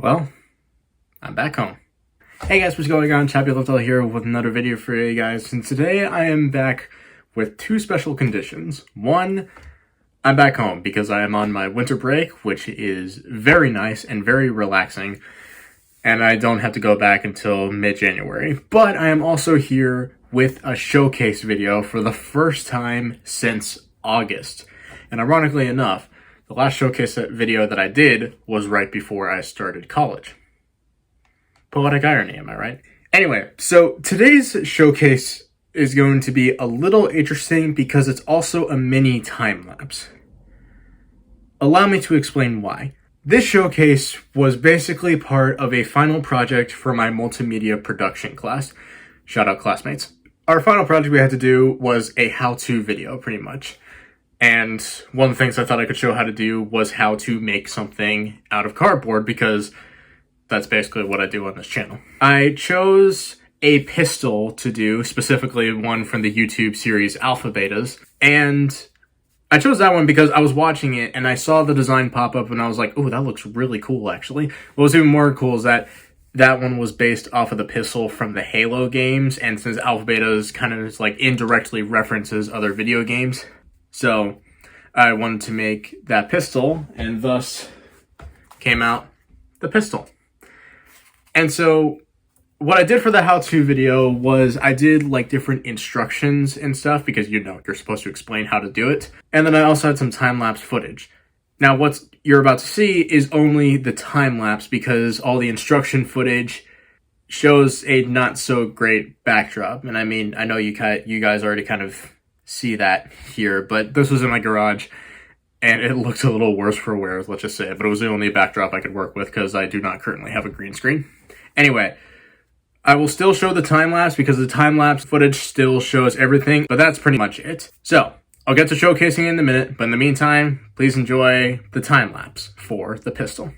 Well, I'm back home. Hey guys, what's going on? Chappy Liftel here with another video for you guys, and today I am back with two special conditions. One, I'm back home because I am on my winter break, which is very nice and very relaxing, and I don't have to go back until mid-January. But I am also here with a showcase video for the first time since August. And ironically enough, the last showcase video that I did was right before I started college. Poetic irony, am I right? Anyway, so today's showcase is going to be a little interesting because it's also a mini time-lapse. Allow me to explain why. This showcase was basically part of a final project for my multimedia production class. Shout out classmates. Our final project we had to do was a how-to video, pretty much. And one of the things I thought I could show how to do was how to make something out of cardboard, because that's basically what I do on this channel. I chose a pistol to do, specifically one from the YouTube series Alpha Betas, and I chose that one because I was watching it and I saw the design pop up and I was like, oh, that looks really cool, actually. What was even more cool is that that one was based off of the pistol from the Halo games, and since Alpha Betas kind of like indirectly references other video games, so I wanted to make that pistol, and thus came out the pistol. And so what I did for the how-to video was I did like different instructions and stuff, because you know you're supposed to explain how to do it. And then I also had some time-lapse footage. Now what you're about to see is only the time-lapse, because all the instruction footage shows a not so great backdrop. And I mean, I know you guys already kind of see that here, but this was in my garage and it looked a little worse for wear, let's just say. But it was the only backdrop I could work with because I do not currently have a green screen. Anyway, I will still show the time-lapse because the time-lapse footage still shows everything, but that's pretty much it. So, I'll get to showcasing in a minute, but in the meantime, please enjoy the time-lapse for the pistol.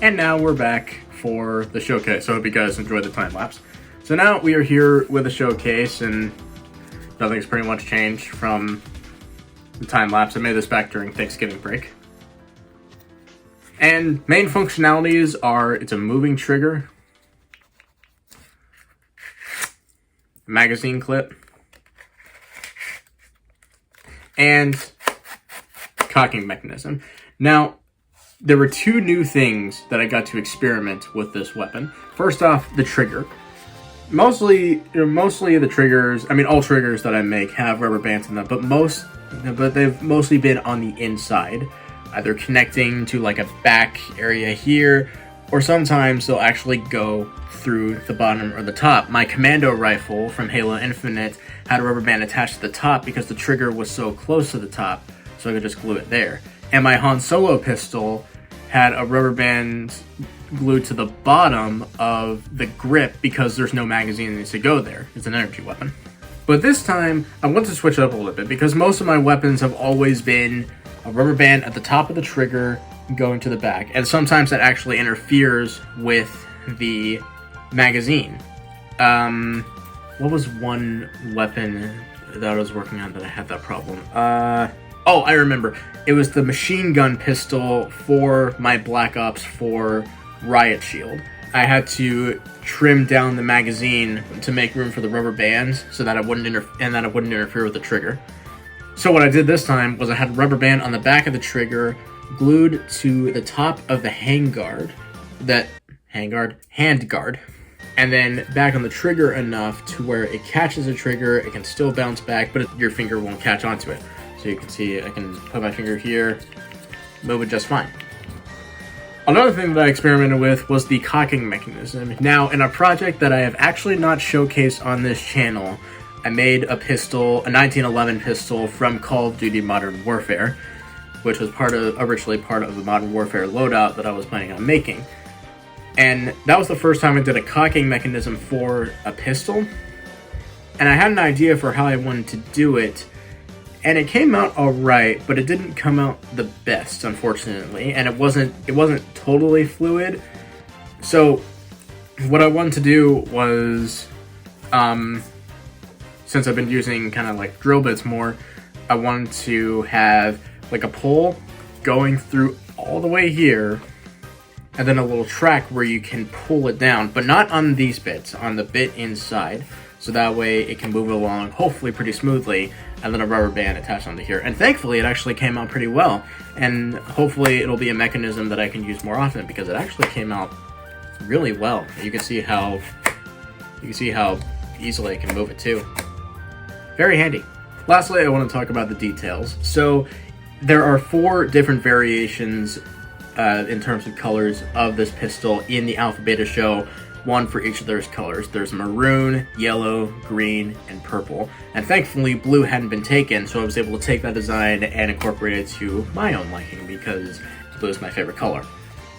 And now we're back for the showcase. So I hope you guys enjoyed the time lapse. So now we are here with a showcase, and nothing's pretty much changed from the time lapse. I made this back during Thanksgiving break. And main functionalities are, it's a moving trigger, magazine clip, and cocking mechanism. Now, there were two new things that I got to experiment with this weapon. First off, the trigger. Mostly the triggers, I mean all triggers that I make have rubber bands in them, but they've mostly been on the inside, either connecting to like a back area here, or sometimes they'll actually go through the bottom or the top. My commando rifle from Halo Infinite had a rubber band attached to the top because the trigger was so close to the top, so I could just glue it there. And my Han Solo pistol had a rubber band glued to the bottom of the grip because there's no magazine that needs to go there. It's an energy weapon. But this time, I want to switch it up a little bit because most of my weapons have always been a rubber band at the top of the trigger going to the back. And sometimes that actually interferes with the magazine. What was one weapon that I was working on that I had that problem? Oh, I remember. It was the machine gun pistol for my Black Ops 4 riot shield. I had to trim down the magazine to make room for the rubber bands so that it wouldn't interfere with the trigger. So what I did this time was I had a rubber band on the back of the trigger glued to the top of the handguard, and then back on the trigger enough to where it catches the trigger, it can still bounce back, but your finger won't catch onto it. So you can see I can put my finger here, move it just fine. Another thing that I experimented with was the cocking mechanism. Now, in a project that I have actually not showcased on this channel, I made a pistol, a 1911 pistol from Call of Duty Modern Warfare, which was originally part of the Modern Warfare loadout that I was planning on making. And that was the first time I did a cocking mechanism for a pistol. And I had an idea for how I wanted to do it, and it came out alright, but it didn't come out the best, unfortunately, and it wasn't totally fluid. So what I wanted to do was, since I've been using kind of like drill bits more, I wanted to have like a pole going through all the way here, and then a little track where you can pull it down, but not on these bits, on the bit inside, so that way it can move along hopefully pretty smoothly, and then a rubber band attached onto here. And thankfully it actually came out pretty well, and hopefully it'll be a mechanism that I can use more often because it actually came out really well. You can see how easily I can move it too. Very handy. Lastly, I want to talk about the details. So there are 4 different variations in terms of colors of this pistol in the Alpha Beta show, one for each of those colors. There's maroon, yellow, green, and purple. And thankfully, blue hadn't been taken, so I was able to take that design and incorporate it to my own liking because blue is my favorite color.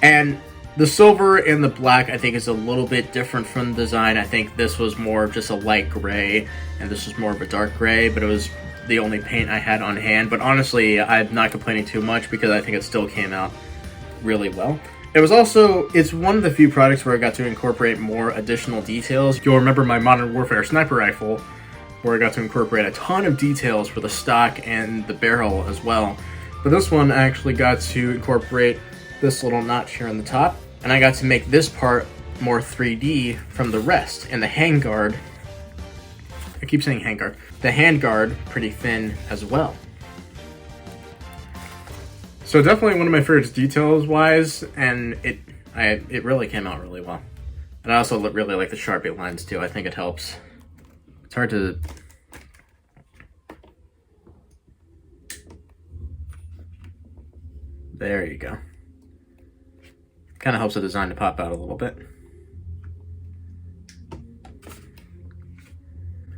And the silver and the black, I think, is a little bit different from the design. I think this was more of just a light gray, and this was more of a dark gray, but it was the only paint I had on hand. But honestly, I'm not complaining too much because I think it still came out really well. It's one of the few products where I got to incorporate more additional details. You'll remember my Modern Warfare sniper rifle, where I got to incorporate a ton of details for the stock and the barrel as well. But this one I actually got to incorporate this little notch here on the top, and I got to make this part more 3D from the rest. And the handguard, I keep saying handguard, the handguard pretty thin as well. So definitely one of my favorites details-wise, and it really came out really well. And I also really like the Sharpie lines too. I think it helps. It's hard to... There you go. Kind of helps the design to pop out a little bit.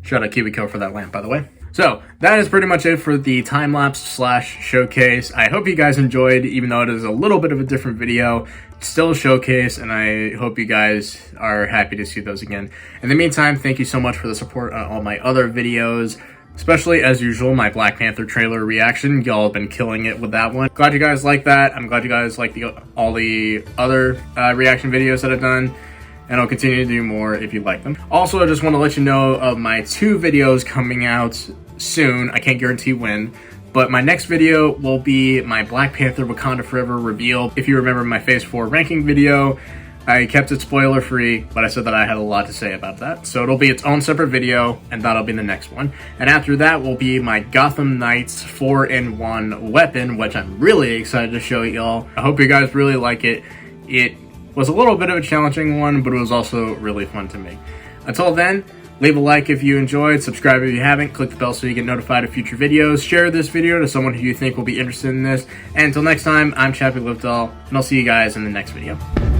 Shout out KiwiCo for that lamp, by the way. So, that is pretty much it for the time-lapse / showcase. I hope you guys enjoyed, even though it is a little bit of a different video. It's still a showcase, and I hope you guys are happy to see those again. In the meantime, thank you so much for the support on all my other videos. Especially, as usual, my Black Panther trailer reaction. Y'all have been killing it with that one. Glad you guys like that. I'm glad you guys like all the other reaction videos that I've done. And I'll continue to do more if you like them. Also, I just want to let you know of my 2 videos coming out soon. I can't guarantee when. But my next video will be my Black Panther Wakanda Forever reveal. If you remember my Phase 4 ranking video, I kept it spoiler free, but I said that I had a lot to say about that. So it'll be its own separate video, and that'll be the next one. And after that will be my Gotham Knights 4-in-1 weapon, which I'm really excited to show y'all. I hope you guys really like it. It was a little bit of a challenging one, but it was also really fun to make. Until then, leave a like if you enjoyed, subscribe if you haven't, click the bell so you get notified of future videos, share this video to someone who you think will be interested in this, and until next time, I'm Chappy Livedall, and I'll see you guys in the next video.